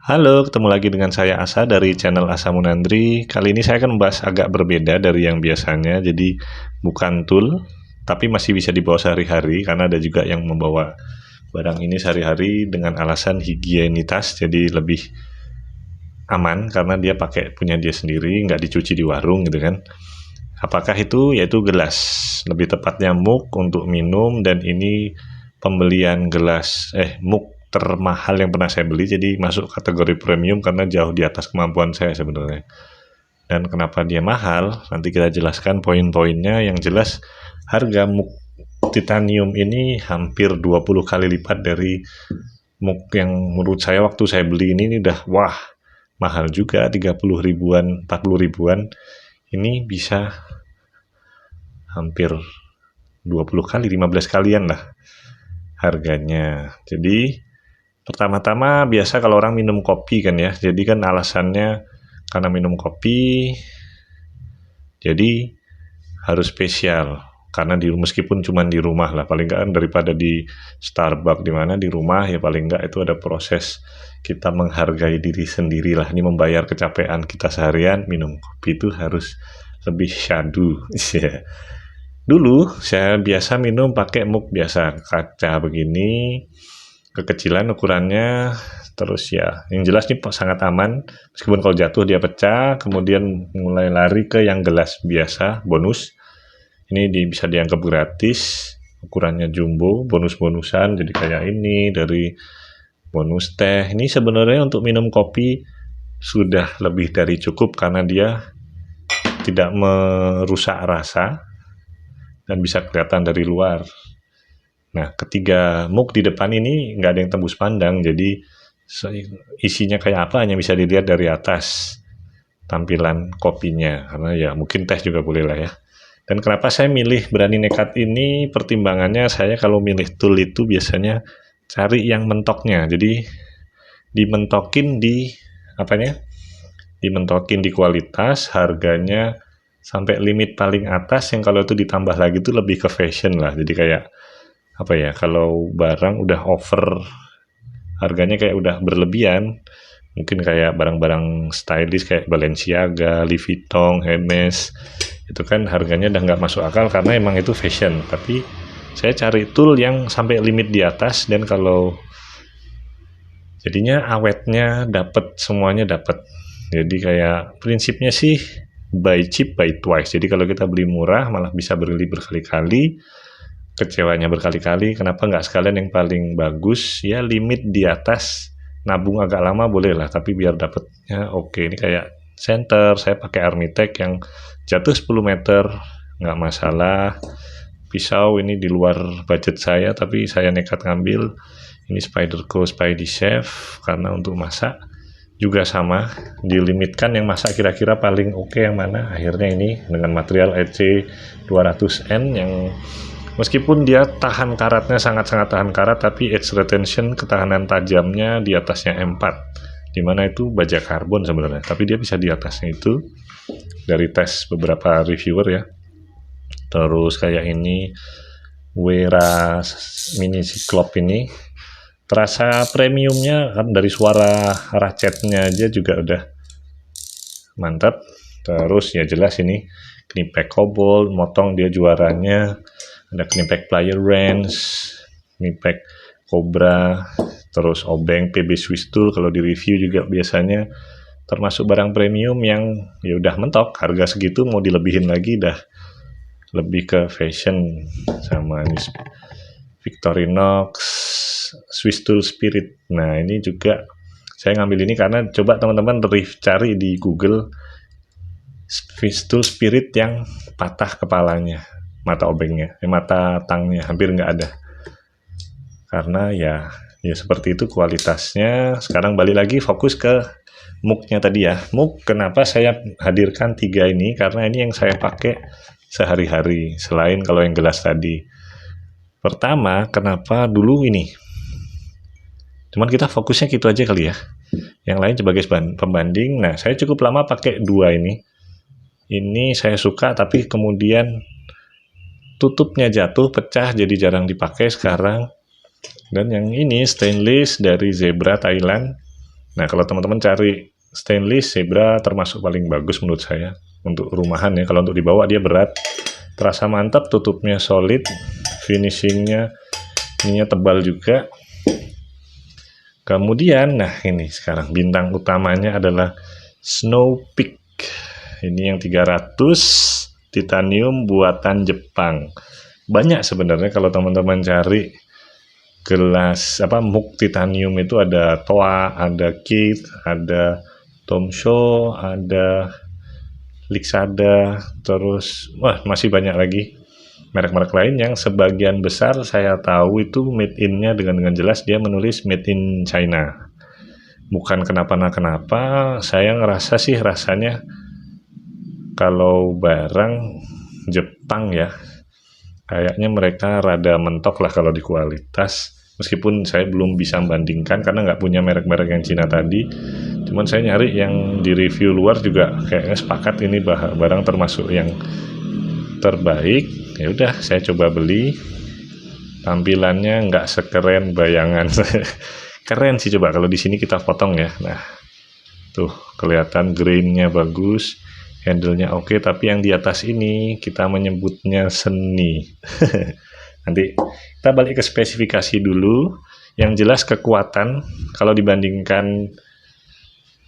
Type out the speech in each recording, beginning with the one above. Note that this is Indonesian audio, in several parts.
Halo, ketemu lagi dengan saya Asa dari channel Asa Munandri. Kali ini saya akan membahas agak berbeda dari yang biasanya. Jadi bukan tool, tapi masih bisa dibawa sehari-hari karena ada juga yang membawa barang ini sehari-hari dengan alasan higienitas. Jadi lebih aman karena dia pakai punya dia sendiri, nggak dicuci di warung gitu kan. Apakah itu? Yaitu gelas. Lebih tepatnya mug untuk minum, dan ini pembelian gelas mug termahal yang pernah saya beli, jadi masuk kategori premium karena jauh di atas kemampuan saya sebenarnya. Dan kenapa dia mahal? Nanti kita jelaskan poin-poinnya. Yang jelas harga mug titanium ini hampir 20 kali lipat dari mug yang menurut saya waktu saya beli ini udah wah, mahal juga, 30 ribuan, 40 ribuan. Ini bisa hampir 20 kali, 15 kalian lah harganya. Jadi pertama-tama biasa kalau orang minum kopi kan ya, jadi kan alasannya karena minum kopi jadi harus spesial. Karena meskipun cuma di rumah lah, paling nggak daripada di Starbucks, di mana di rumah ya paling nggak itu ada proses kita menghargai diri sendiri lah. Ini membayar kecapean kita seharian, minum kopi itu harus lebih syadu. Dulu saya biasa minum pakai mug biasa kaca begini, kekecilan ukurannya. Terus ya yang jelas ini sangat aman, meskipun kalau jatuh dia pecah. Kemudian mulai lari ke yang gelas biasa bonus. Ini bisa dianggap gratis, ukurannya jumbo, bonus-bonusan. Jadi kayak ini dari bonus teh. Ini sebenarnya untuk minum kopi sudah lebih dari cukup karena dia tidak merusak rasa dan bisa kelihatan dari luar. Nah, ketiga mug di depan ini nggak ada yang tembus pandang, jadi isinya kayak apa hanya bisa dilihat dari atas tampilan kopinya. Karena ya mungkin teh juga boleh lah ya. Dan kenapa saya berani nekat ini, pertimbangannya saya kalau milih tool itu biasanya cari yang mentoknya. Jadi dimentokin di apanya? Dimentokin di kualitas, harganya sampai limit paling atas, yang kalau itu ditambah lagi itu lebih ke fashion lah. Jadi kayak apa ya, kalau barang udah over harganya kayak udah berlebihan, mungkin kayak barang-barang stylish kayak Balenciaga, Louis Vuitton, Hermes, itu kan harganya udah nggak masuk akal karena emang itu fashion. Tapi saya cari tool yang sampai limit di atas, dan kalau jadinya awetnya dapet, semuanya dapet. Jadi kayak prinsipnya sih buy cheap buy twice. Jadi kalau kita beli murah malah bisa beli berkali-kali, kecewanya berkali-kali. Kenapa nggak sekalian yang paling bagus? Ya limit di atas, nabung agak lama boleh lah, tapi biar dapetnya oke. Ini kayak center, saya pakai Armitech yang jatuh 10 meter nggak masalah. Pisau ini di luar budget saya, tapi saya nekat ngambil. Ini Spyderco Spidey Chef karena untuk masak juga sama, dilimitkan yang masak kira-kira paling oke yang mana. Akhirnya ini dengan material EC 200N yang meskipun dia tahan karatnya sangat-sangat tahan karat, tapi edge retention, ketahanan tajamnya di atasnya M4, dimana itu baja karbon sebenarnya, tapi dia bisa di atasnya itu dari tes beberapa reviewer ya. Terus kayak ini Wera Mini Cyclop, ini terasa premiumnya kan dari suara ratchetnya aja juga udah mantap. Terus ya jelas ini Knipex Cobalt, motong dia juaranya. Ada Knipex Player Range, Knipex Cobra, terus Obeng PB Swiss Tool. Kalau di review juga biasanya termasuk barang premium yang ya udah mentok, harga segitu mau dilebihin lagi dah lebih ke fashion. Sama ini Victorinox Swiss Tool Spirit. Nah ini juga saya ngambil ini karena coba teman-teman cari di Google Swiss Tool Spirit yang patah kepalanya, mata obengnya, mata tangnya hampir nggak ada. Karena ya seperti itu kualitasnya. Sekarang balik lagi fokus ke mugnya tadi ya. Mug kenapa saya hadirkan 3 ini, karena ini yang saya pakai sehari-hari selain kalau yang gelas tadi. Pertama, kenapa dulu ini, cuman kita fokusnya gitu aja kali ya, yang lain sebagai pembanding. Nah saya cukup lama pakai 2 ini saya suka, tapi kemudian tutupnya jatuh, pecah, jadi jarang dipakai sekarang. Dan yang ini stainless dari Zebra Thailand, Nah, kalau teman-teman cari stainless, Zebra termasuk paling bagus menurut saya untuk rumahan ya. Kalau untuk dibawa dia berat, terasa mantap, tutupnya solid, finishingnya ininya tebal juga. Kemudian, nah ini sekarang bintang utamanya adalah Snow Peak. Ini yang 300 titanium buatan Jepang. Banyak sebenarnya kalau teman-teman cari gelas mug titanium itu ada Toa, ada Kate, ada Tomsho, ada Lixada, terus masih banyak lagi merek-merek lain yang sebagian besar saya tahu itu made in-nya dengan jelas dia menulis made in China. Bukan kenapa-kenapa, saya ngerasa sih rasanya kalau barang Jepang ya, kayaknya mereka rada mentok lah kalau di kualitas. Meskipun saya belum bisa membandingkan karena nggak punya merek-merek yang Cina tadi. Cuman saya nyari yang di review luar juga kayaknya sepakat ini barang termasuk yang terbaik. Ya udah, saya coba beli. Tampilannya nggak sekeren bayangan. Keren sih, coba kalau di sini kita potong ya. Nah, tuh kelihatan grainnya bagus. Handle-nya oke, tapi yang di atas ini kita menyebutnya seni. Nanti kita balik ke spesifikasi dulu. Yang jelas kekuatan, kalau dibandingkan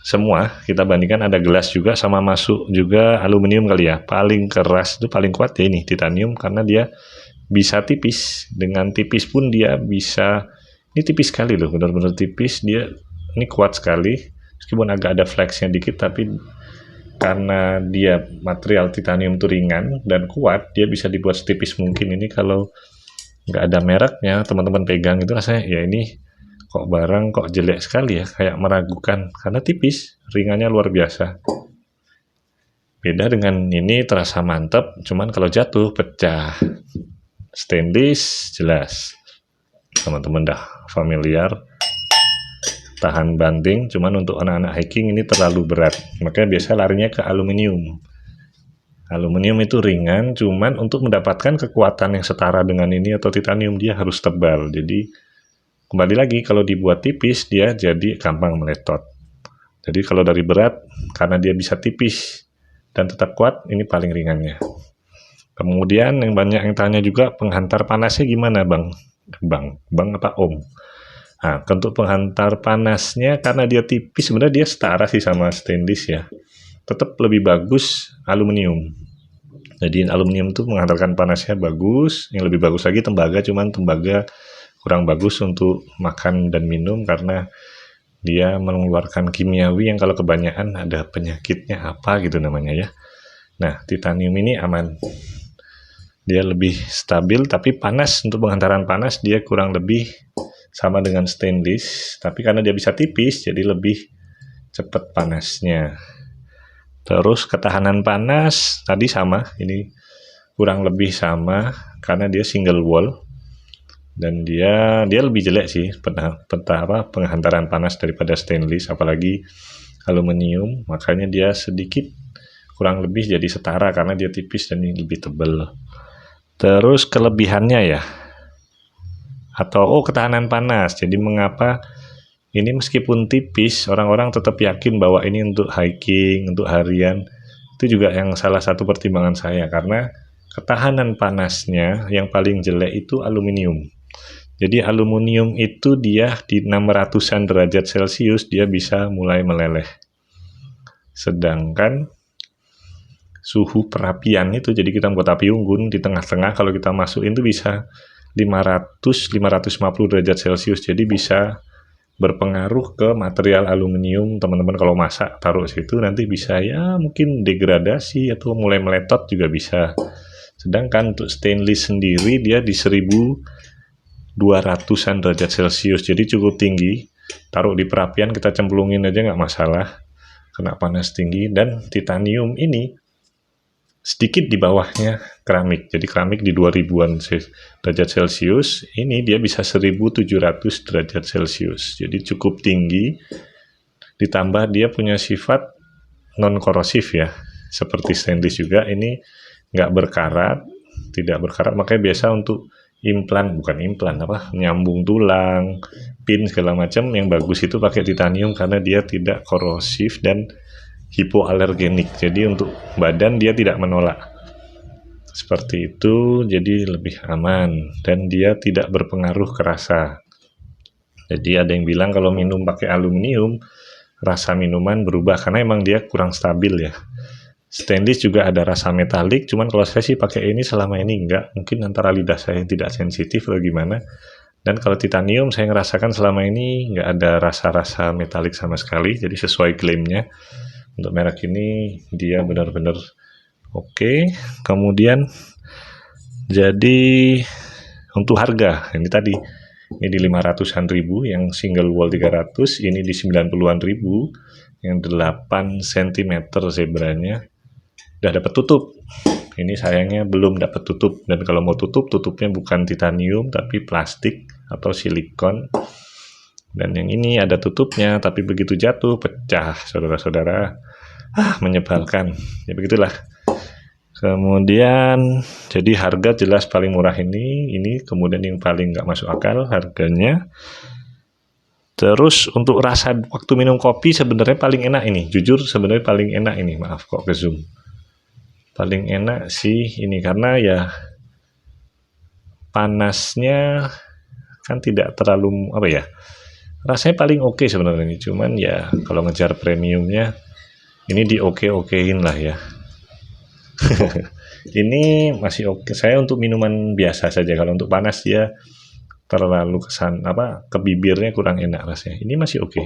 semua, kita bandingkan ada gelas juga sama masuk juga aluminium kali ya. Paling keras itu paling kuat ya ini titanium, karena dia bisa tipis. Dengan tipis pun dia bisa, ini tipis sekali loh, benar-benar tipis. Dia ini kuat sekali, meskipun agak ada flexnya dikit, tapi karena dia material titanium itu ringan dan kuat, dia bisa dibuat setipis mungkin. Ini kalau nggak ada mereknya, teman-teman pegang itu rasanya ya ini kok barang kok jelek sekali ya, kayak meragukan karena tipis, ringannya luar biasa. Beda dengan ini terasa mantap, cuman kalau jatuh pecah. Stainless jelas, teman-teman dah familiar, tahan banting. Cuman untuk anak-anak hiking ini terlalu berat, makanya biasa larinya ke aluminium. Aluminium itu ringan, cuman untuk mendapatkan kekuatan yang setara dengan ini atau titanium dia harus tebal. Jadi kembali lagi, kalau dibuat tipis dia jadi gampang meletot. Jadi kalau dari berat, karena dia bisa tipis dan tetap kuat, ini paling ringannya. Kemudian yang banyak yang tanya juga, penghantar panasnya gimana bang? Bang apa om? Nah, untuk penghantar panasnya, karena dia tipis, sebenarnya dia setara sih sama stainless ya. Tetap lebih bagus aluminium. Jadi aluminium itu menghantarkan panasnya bagus. Yang lebih bagus lagi tembaga, cuman tembaga kurang bagus untuk makan dan minum karena dia mengeluarkan kimiawi yang kalau kebanyakan ada penyakitnya apa gitu namanya ya. Nah, titanium ini aman. Dia lebih stabil, tapi panas, untuk penghantaran panas dia kurang lebih sama dengan stainless, tapi karena dia bisa tipis jadi lebih cepat panasnya. Terus ketahanan panas tadi sama, ini kurang lebih sama karena dia single wall dan dia lebih jelek sih penghantaran panas daripada stainless, apalagi aluminium, makanya dia sedikit kurang lebih jadi setara karena dia tipis dan ini lebih tebal. Terus kelebihannya ya, atau ketahanan panas. Jadi mengapa ini meskipun tipis, orang-orang tetap yakin bahwa ini untuk hiking, untuk harian. Itu juga yang salah satu pertimbangan saya, karena ketahanan panasnya yang paling jelek itu aluminium. Jadi aluminium itu dia di 600-an derajat Celcius dia bisa mulai meleleh. Sedangkan suhu perapian itu, jadi kita buat api unggun di tengah-tengah, kalau kita masukin itu bisa 500-550 derajat Celcius, jadi bisa berpengaruh ke material aluminium. Teman-teman kalau masak taruh situ nanti bisa ya mungkin degradasi atau mulai meletot juga bisa. Sedangkan untuk stainless sendiri dia di 1200-an derajat Celcius, jadi cukup tinggi. Taruh di perapian kita cemplungin aja nggak masalah, kena panas tinggi. Dan titanium ini sedikit di bawahnya keramik, jadi keramik di 2000-an derajat Celcius, ini dia bisa 1700 derajat Celcius, jadi cukup tinggi. Ditambah dia punya sifat non korosif ya, seperti stainless juga, ini nggak berkarat, tidak berkarat, makanya biasa untuk implan, bukan implan, apa, nyambung tulang, pin segala macam yang bagus itu pakai titanium karena dia tidak korosif dan hipoalergenik. Jadi untuk badan dia tidak menolak. Seperti itu, jadi lebih aman dan dia tidak berpengaruh ke rasa. Jadi ada yang bilang kalau minum pakai aluminium, rasa minuman berubah karena emang dia kurang stabil ya. Stainless juga ada rasa metalik, cuman kalau saya sih pakai ini selama ini enggak. Mungkin antara lidah saya yang tidak sensitif atau gimana. Dan kalau titanium saya ngerasakan selama ini nggak ada rasa-rasa metalik sama sekali, jadi sesuai klaimnya. Untuk merek ini dia benar-benar oke. Kemudian jadi untuk harga ini tadi ini di 500-an ribu, yang single wall 300, ini di 90-an ribu, yang 8 cm zebranya udah dapat tutup. Ini sayangnya belum dapat tutup, dan kalau mau tutup, tutupnya bukan titanium tapi plastik atau silikon. Dan yang ini ada tutupnya, tapi begitu jatuh pecah, saudara-saudara. Menyebalkan. Ya begitulah. Kemudian jadi harga jelas paling murah ini kemudian yang paling nggak masuk akal harganya. Terus untuk rasa waktu minum kopi sebenarnya paling enak ini, jujur sebenarnya paling enak ini, maaf kok ke zoom. Paling enak sih ini karena ya panasnya kan tidak terlalu apa ya, rasanya paling oke sebenarnya ini, cuman ya kalau ngejar premiumnya ini di oke-okein lah ya. Ini masih oke. Saya untuk minuman biasa saja. Kalau untuk panas dia terlalu ke bibirnya kurang enak rasanya. Ini masih oke.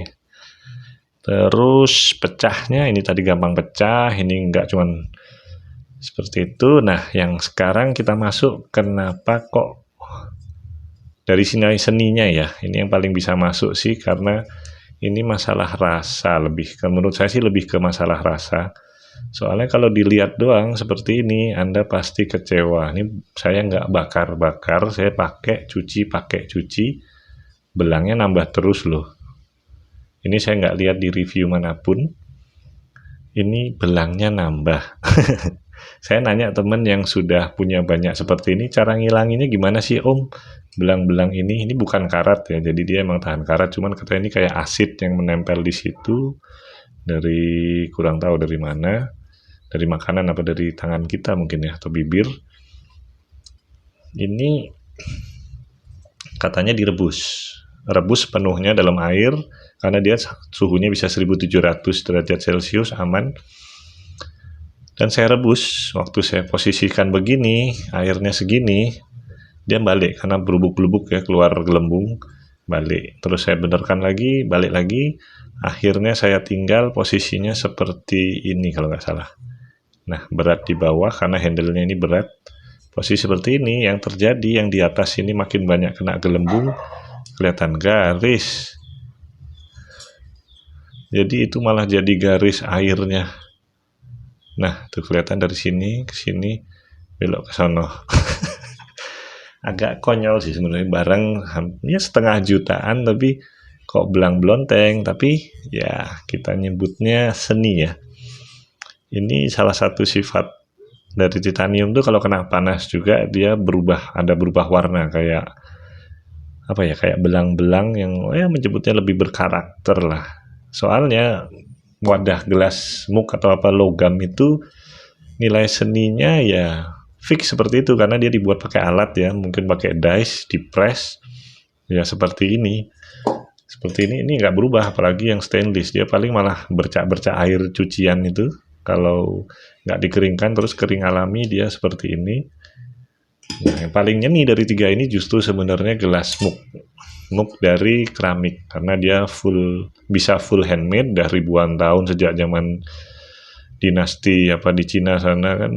Terus pecahnya ini tadi gampang pecah. Ini enggak cuman seperti itu. Nah, yang sekarang kita masuk, kenapa kok dari seninya ya? Ini yang paling bisa masuk sih karena ini masalah rasa lebih. Menurut saya sih lebih ke masalah rasa. Soalnya kalau dilihat doang seperti ini, Anda pasti kecewa. Ini saya nggak bakar-bakar, saya pakai cuci, belangnya nambah terus loh. Ini saya nggak lihat di review manapun, ini belangnya nambah. Saya nanya temen yang sudah punya banyak seperti ini, cara ngilanginnya gimana sih om? Belang-belang ini bukan karat ya, jadi dia emang tahan karat, cuman katanya ini kayak asid yang menempel di situ. Dari kurang tahu dari mana, dari makanan apa dari tangan kita mungkin ya, atau bibir. Ini katanya rebus penuhnya dalam air karena dia suhunya bisa 1700 derajat Celcius aman. Dan saya rebus, waktu saya posisikan begini, airnya segini, dia balik karena berubuk-ubuk ya, keluar gelembung, balik. Terus saya benarkan lagi, balik lagi. Akhirnya saya tinggal posisinya seperti ini kalau nggak salah. Nah, berat di bawah karena handle-nya ini berat. Posisi seperti ini, yang terjadi yang di atas ini makin banyak kena gelembung, kelihatan garis. Jadi itu malah jadi garis airnya. Nah, tuh kelihatan dari sini ke sini, belok ke sono. Agak konyol sih sebenarnya, barang ya setengah jutaan tapi kok belang belonteng, tapi ya kita nyebutnya seni ya. Ini salah satu sifat dari titanium tuh kalau kena panas juga dia berubah warna kayak apa ya, kayak belang-belang yang menyebutnya lebih berkarakter lah. Soalnya wadah gelas mug atau apa logam itu nilai seninya ya fix seperti itu karena dia dibuat pakai alat ya, mungkin pakai dice, di-press ya seperti ini. Seperti ini nggak berubah, apalagi yang stainless dia paling malah bercak-bercak air cucian itu kalau nggak dikeringkan terus kering alami dia seperti ini. Nah, yang paling nyeni dari tiga ini justru sebenarnya gelas mug dari keramik karena dia bisa full handmade dah ribuan tahun, sejak zaman dinasti apa di Cina sana kan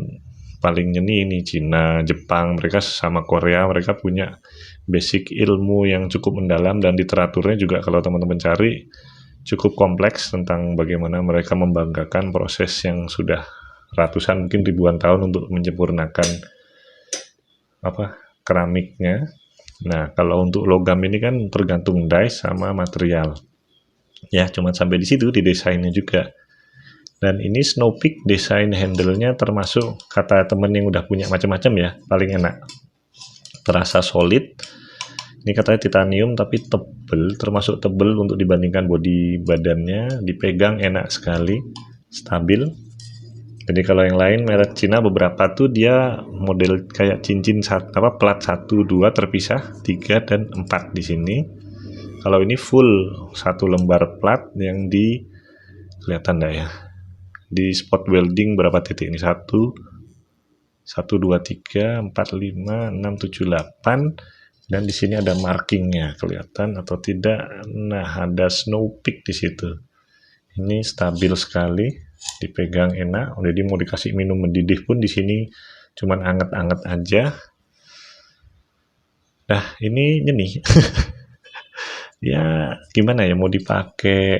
paling nyeni ini, Cina, Jepang, mereka sama Korea, mereka punya basic ilmu yang cukup mendalam dan literaturnya juga kalau teman-teman cari cukup kompleks tentang bagaimana mereka membanggakan proses yang sudah ratusan mungkin ribuan tahun untuk menyempurnakan keramiknya. Nah, kalau untuk logam ini kan tergantung dice sama material. Ya, cuma sampai di situ di desainnya juga. Dan ini Snow Peak desain handle-nya termasuk kata temen yang udah punya macam-macam ya, paling enak. terasa solid. Ini katanya titanium tapi tebel, termasuk tebel untuk dibandingkan bodi badannya. Dipegang enak sekali, stabil. Jadi kalau yang lain merek Cina beberapa tuh dia model kayak cincin plat 1, 2 terpisah, 3 dan 4 di sini. Kalau ini full satu lembar plat yang di kelihatan enggak ya? Di spot welding berapa titik ini? 1 2 3 4 5 6 7 8. Dan di sini ada markingnya, kelihatan atau tidak? Nah, ada snow peak di situ. Ini stabil sekali, dipegang enak. Jadi mau dikasih minum mendidih pun di sini cuman anget-anget aja. Nah, ini nyeni. Ya, gimana ya, mau dipakai.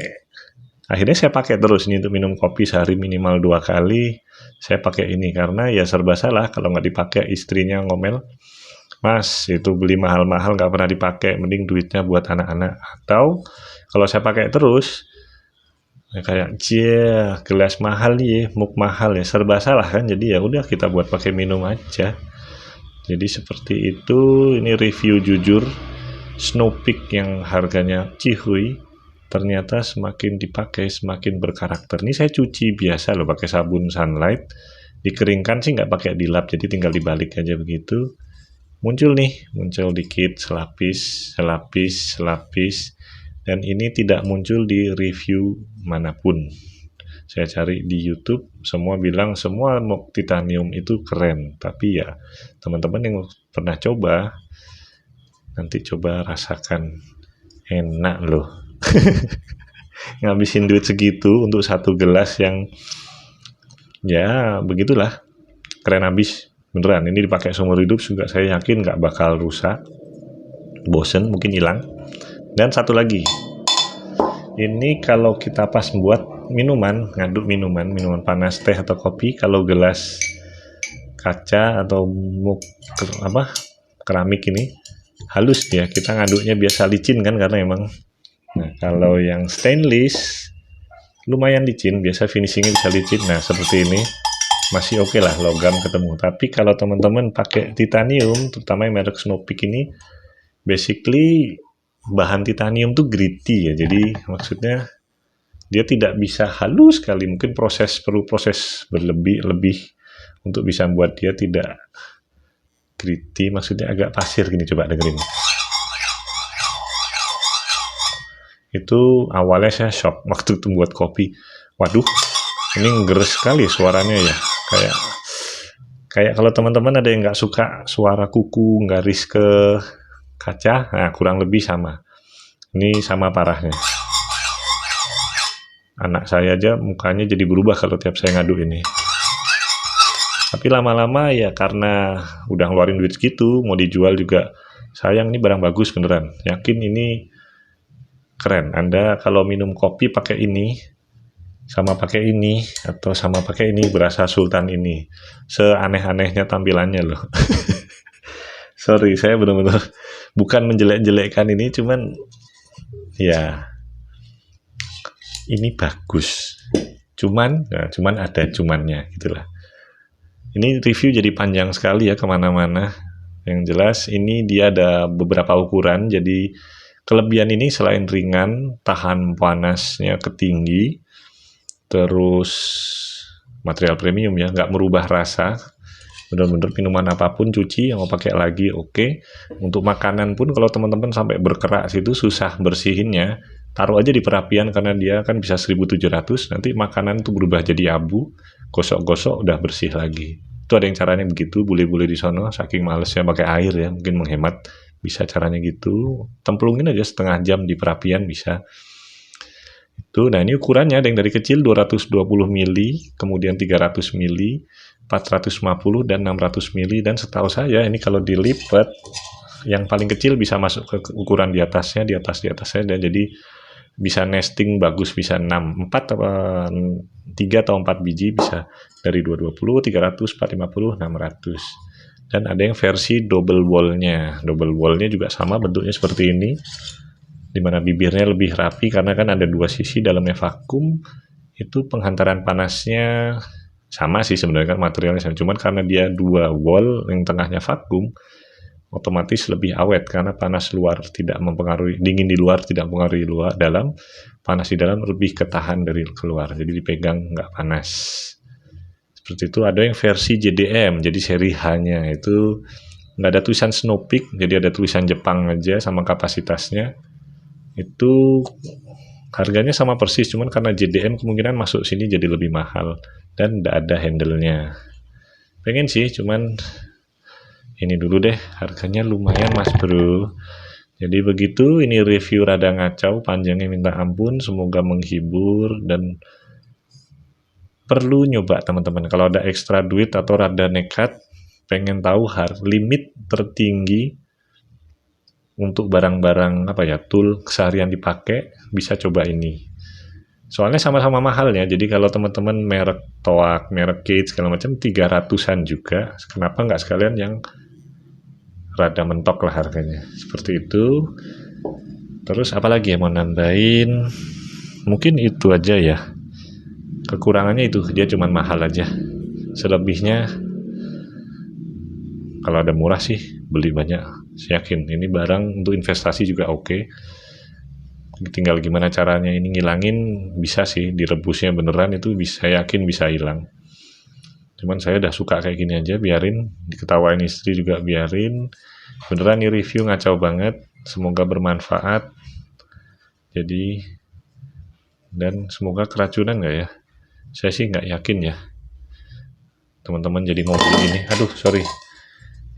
Akhirnya saya pakai terus ini untuk minum kopi sehari minimal 2 kali. Saya pakai ini karena ya serba salah kalau nggak dipakai istrinya ngomel. Mas, itu beli mahal-mahal nggak pernah dipakai, mending duitnya buat anak-anak. Atau kalau saya pakai terus, ya kayak gelas mahal nih, mug mahal ya, serba salah kan. Jadi ya udah kita buat pakai minum aja. Jadi seperti itu. Ini review jujur Snow Peak yang harganya cihuy. Ternyata semakin dipakai semakin berkarakter. Ini saya cuci biasa loh pakai sabun Sunlight. Dikeringkan sih nggak pakai dilap, jadi tinggal dibalik aja begitu. Muncul dikit, selapis, dan ini tidak muncul di review manapun. Saya cari di YouTube, semua bilang semua mug titanium itu keren, tapi ya teman-teman yang pernah coba, nanti coba rasakan, enak loh. Ngabisin duit segitu untuk satu gelas yang ya begitulah, keren habis. Beneran, ini dipakai seumur hidup juga saya yakin nggak bakal rusak, bosen mungkin hilang. Dan satu lagi, ini kalau kita pas buat minuman, ngaduk minuman panas, teh atau kopi, kalau gelas kaca atau mug keramik ini halus ya, kita ngaduknya biasa licin kan karena emang. Nah, kalau yang stainless lumayan licin, biasa finishingnya bisa licin. Nah, seperti ini masih oke lah, logam ketemu. Tapi kalau teman-teman pakai titanium, terutama yang merek Snow Peak ini, basically bahan titanium tuh gritty ya. Jadi maksudnya dia tidak bisa halus sekali. Mungkin perlu proses lebih untuk bisa membuat dia tidak gritty. Maksudnya agak pasir gini. Coba dengerin. Itu awalnya saya shock waktu itu buat kopi. Waduh, ini ngeres sekali suaranya ya. Kayak kalau teman-teman ada yang nggak suka suara kuku garis ke kaca, nah kurang lebih sama. Ini sama parahnya. Anak saya aja mukanya jadi berubah kalau tiap saya ngadu ini. Tapi lama-lama ya karena udah ngeluarin duit segitu, mau dijual juga sayang, ini barang bagus beneran. Yakin ini keren. Anda kalau minum kopi pakai ini, sama pakai ini, atau sama pakai ini, berasa sultan ini. Seaneh-anehnya tampilannya loh. Sorry, saya benar-benar bukan menjelek-jelekkan ini, cuman ya ini bagus. Cuman ada cumannya gitulah. Ini review jadi panjang sekali ya kemana-mana. Yang jelas ini dia ada beberapa ukuran. Jadi kelebihan ini selain ringan, tahan panasnya ketinggi, terus material premium ya, nggak merubah rasa. Bener-bener minuman apapun cuci, yang mau pakai lagi oke. Untuk makanan pun kalau teman-teman sampai berkerak situ susah bersihinnya, taruh aja di perapian karena dia kan bisa 1700, nanti makanan tuh berubah jadi abu, gosok-gosok udah bersih lagi. Itu ada yang caranya begitu, bule-bule di sono saking malesnya pakai air ya, mungkin menghemat, bisa caranya gitu. Templungin aja setengah jam di perapian bisa. Itu, nah ini ukurannya ada yang dari kecil 220 mili, kemudian 300 mili, 450 dan 600 mili, dan setahu saya ini kalau dilipat yang paling kecil bisa masuk ke ukuran di atasnya, di atasnya, dan jadi bisa nesting bagus, bisa 3 atau 4 biji bisa dari 220, 300, 450, 600. Dan ada yang versi double wall-nya. Double wall-nya juga sama bentuknya seperti ini, dimana bibirnya lebih rapi karena kan ada 2 sisi, dalamnya vakum. Itu penghantaran panasnya sama sih sebenarnya kan materialnya, cuman karena dia 2 wall yang tengahnya vakum, otomatis lebih awet karena panas luar tidak mempengaruhi, dingin di luar tidak mempengaruhi luar dalam, panas di dalam lebih ketahan dari keluar, jadi dipegang nggak panas. Seperti itu. Ada yang versi JDM, jadi seri H-nya itu nggak ada tulisan Snowpeak, jadi ada tulisan Jepang aja sama kapasitasnya. Itu harganya sama persis, cuman karena JDM kemungkinan masuk sini jadi lebih mahal dan nggak ada handle-nya. Pengen sih, cuman ini dulu deh, harganya lumayan mas bro. Jadi begitu, ini review rada ngacau, panjangnya minta ampun, semoga menghibur dan perlu nyoba teman-teman. Kalau ada ekstra duit atau rada nekat, pengen tahu limit tertinggi untuk barang-barang apa ya, tool keseharian dipakai, bisa coba ini. Soalnya sama-sama mahalnya, jadi kalau teman-teman merek Toak, merek Kate segala macam 300-an juga, kenapa nggak sekalian yang rada mentok lah harganya, seperti itu. Terus apalagi ya mau nambahin, mungkin itu aja ya, kekurangannya itu dia cuman mahal aja, selebihnya kalau ada murah sih beli banyak. Saya yakin ini barang untuk investasi juga oke. Tinggal gimana caranya ini ngilangin, bisa sih direbusnya beneran itu bisa, yakin bisa hilang. Cuman saya udah suka kayak gini aja, biarin, diketawain istri juga biarin. Beneran nih review ngacau banget, semoga bermanfaat. Jadi dan semoga keracunan nggak ya? Saya sih nggak yakin ya. Teman-teman jadi ngobrol ini, aduh sorry.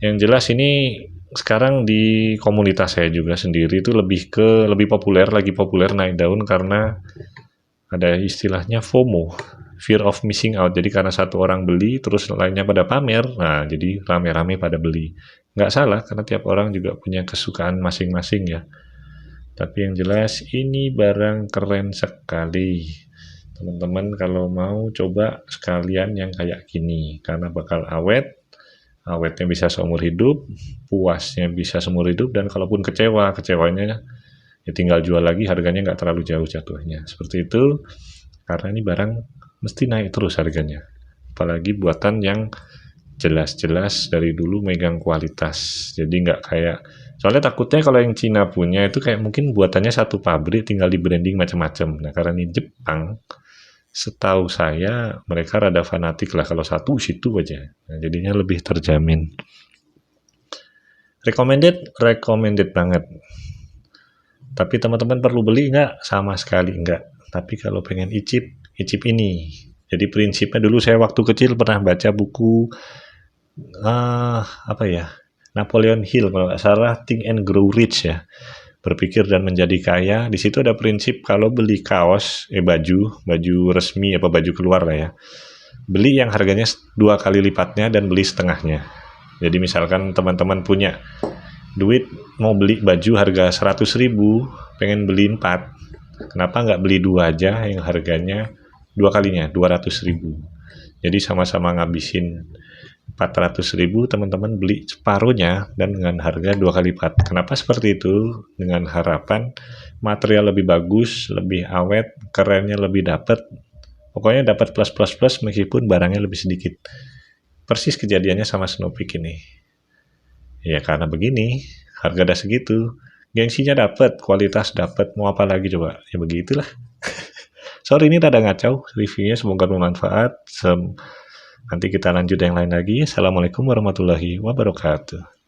Yang jelas ini sekarang di komunitas saya juga sendiri itu lebih populer, lagi populer naik daun karena ada istilahnya FOMO, fear of missing out. Jadi karena satu orang beli terus lainnya pada pamer, nah jadi rame-rame pada beli. Nggak salah karena tiap orang juga punya kesukaan masing-masing ya. Tapi yang jelas ini barang keren sekali. Teman-teman kalau mau coba sekalian yang kayak gini karena bakal awetnya bisa seumur hidup, puasnya bisa seumur hidup, dan kalaupun kecewanya ya tinggal jual lagi, harganya nggak terlalu jauh jatuhnya. Seperti itu, karena ini barang mesti naik terus harganya. Apalagi buatan yang jelas-jelas dari dulu megang kualitas. Jadi nggak kayak, soalnya takutnya kalau yang Cina punya itu kayak mungkin buatannya satu pabrik tinggal di branding macam-macam. Nah karena ini Jepang, setahu saya mereka rada fanatik lah kalau satu situ aja, nah, jadinya lebih terjamin. Recommended banget. Tapi teman-teman perlu beli nggak? Sama sekali nggak. Tapi kalau pengen icip ini. Jadi prinsipnya dulu saya waktu kecil pernah baca buku apa ya, Napoleon Hill kalau nggak salah, Think and Grow Rich ya, berpikir dan menjadi kaya. Di situ ada prinsip kalau beli kaos, baju resmi apa baju keluar lah ya, beli yang harganya 2 kali lipatnya dan beli setengahnya. Jadi misalkan teman-teman punya duit mau beli baju harga 100.000, pengen beli 4, kenapa nggak beli 2 aja yang harganya 2 kalinya 200.000. Jadi sama-sama ngabisin 400.000, teman-teman beli separuhnya dan dengan harga 2 kali lipat. Kenapa seperti itu? Dengan harapan material lebih bagus, lebih awet, kerennya lebih dapat. Pokoknya dapat plus meskipun barangnya lebih sedikit. Persis kejadiannya sama Snowpeak ini. Ya karena begini, harga udah segitu, gengsinya dapat, kualitas dapat, mau apa lagi coba? Ya begitulah. Sorry ini rada ngacau reviewnya, semoga bermanfaat. Nanti kita lanjut yang lain lagi. Assalamualaikum warahmatullahi wabarakatuh.